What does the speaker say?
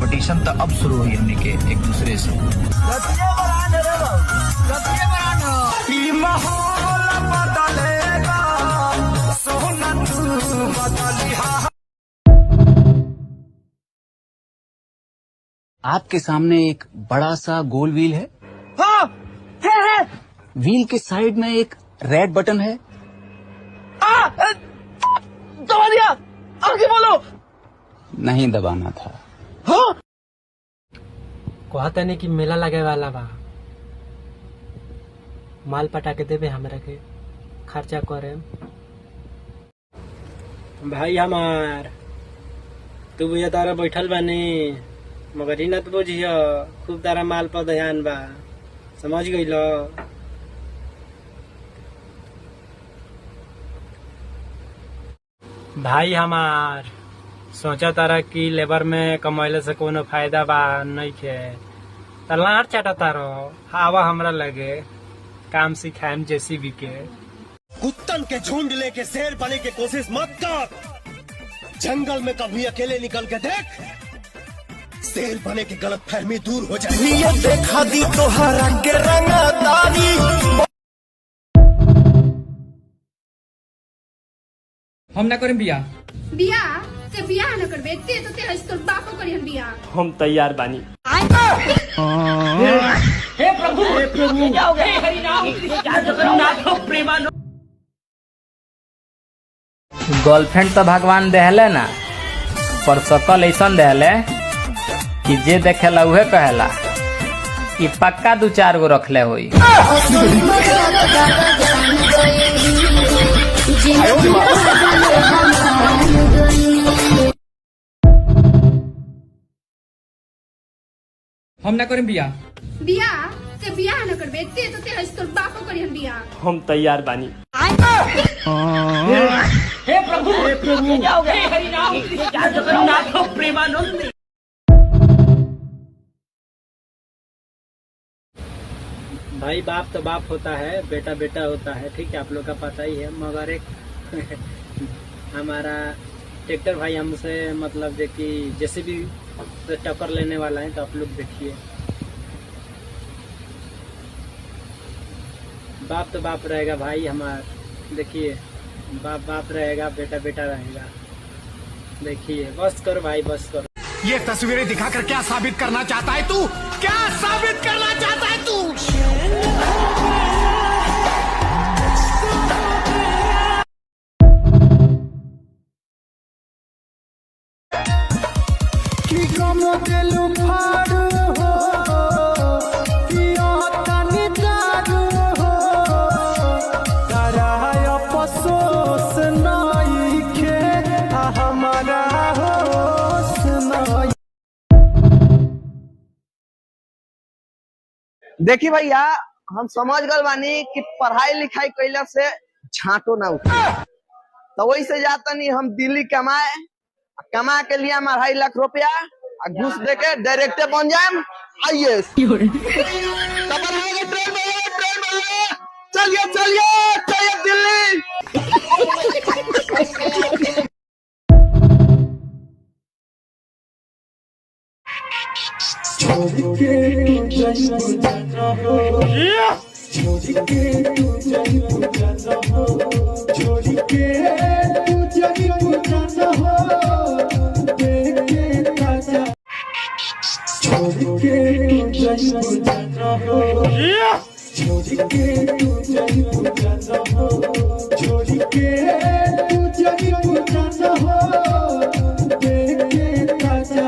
Competition तो अब शुरू हुई हमने के एक दूसरे से। आपके सामने एक बड़ा सा गोल व्हील है। हाँ, है। व्हील के साइड में एक रेड बटन है। दबा दिया, आगे बोलो। नहीं दबाना था। हाँ? कहता नहीं कि मेला लगे वाला बा, माल पटा के देवे हमरा के, खर्चा करे। भाई हमार तू भैया तारा बैठल बानी, मगर ही न तो बुझिया खूब तारा माल पर ध्यान बा, समझ गइलो। भाई हमार सोचा तारा कि लेबर में कमाइले से कोनो फायदा बा नहीं खे, तलार चाटा तारो हवा हमरा लगे, काम सिखाएम जेसीबी के। कुत्तन के झुंड लेके शेर बने की कोशिश मत कर। जंगल में कभी अकेले निकल के देख, शेर बने की गलत फहमी दूर हो जाएगी। ये देखा दी तोहरा के रंगदारी। हम ना करें बिया से बियाह न करबे ते तो तेरा तोर बापो करी हम बियाह। हम तैयार बानी। हे प्रभु जाओगे हरि नाम जगन्नाथ प्रेमानंद। गर्लफ्रेंड तो भगवान देहले ना, पर सकल ऐसा देहले कि जे देखेला उहे कहेला। ई पक्का 2-4 गो रखले होई। हम ना करें बिया से बियाह न करबे ते तो तेरा तोर बापो करी हम बियाह। हम तैयार बानी। हे प्रभु जाओगे हरि नाम जगन्नाथ प्रेमानंद। भाई बाप तो बाप होता है, बेटा बेटा होता है, ठीक है, आप लोग का पता ही है। मगर एक हमारा ट्रैक्टर भाई हमसे मतलब देखिए जैसे भी तो टक्कर लेने वाला है, तो आप लोग देखिए। बाप तो बाप रहेगा भाई हमार, देखिए बाप बाप रहेगा, बेटा बेटा रहेगा। देखिए बस करो भाई, बस करो। ये तस्वीरें दिखाकर क्या साबित करना चाहता है तू? क्या साबित करना चाहता है तू? देखी भैया, हम समझ गल बानी कि पढ़ाई लिखाई कैला से झाटो ना उठे, तो वही से जाता नहीं हम दिल्ली कमा के लिए 2.5 लाख रुपया घूस दे के डायरेक्टर बन जाए IAS। चलिए चलिए चलिए दिल्ली। छोड़ के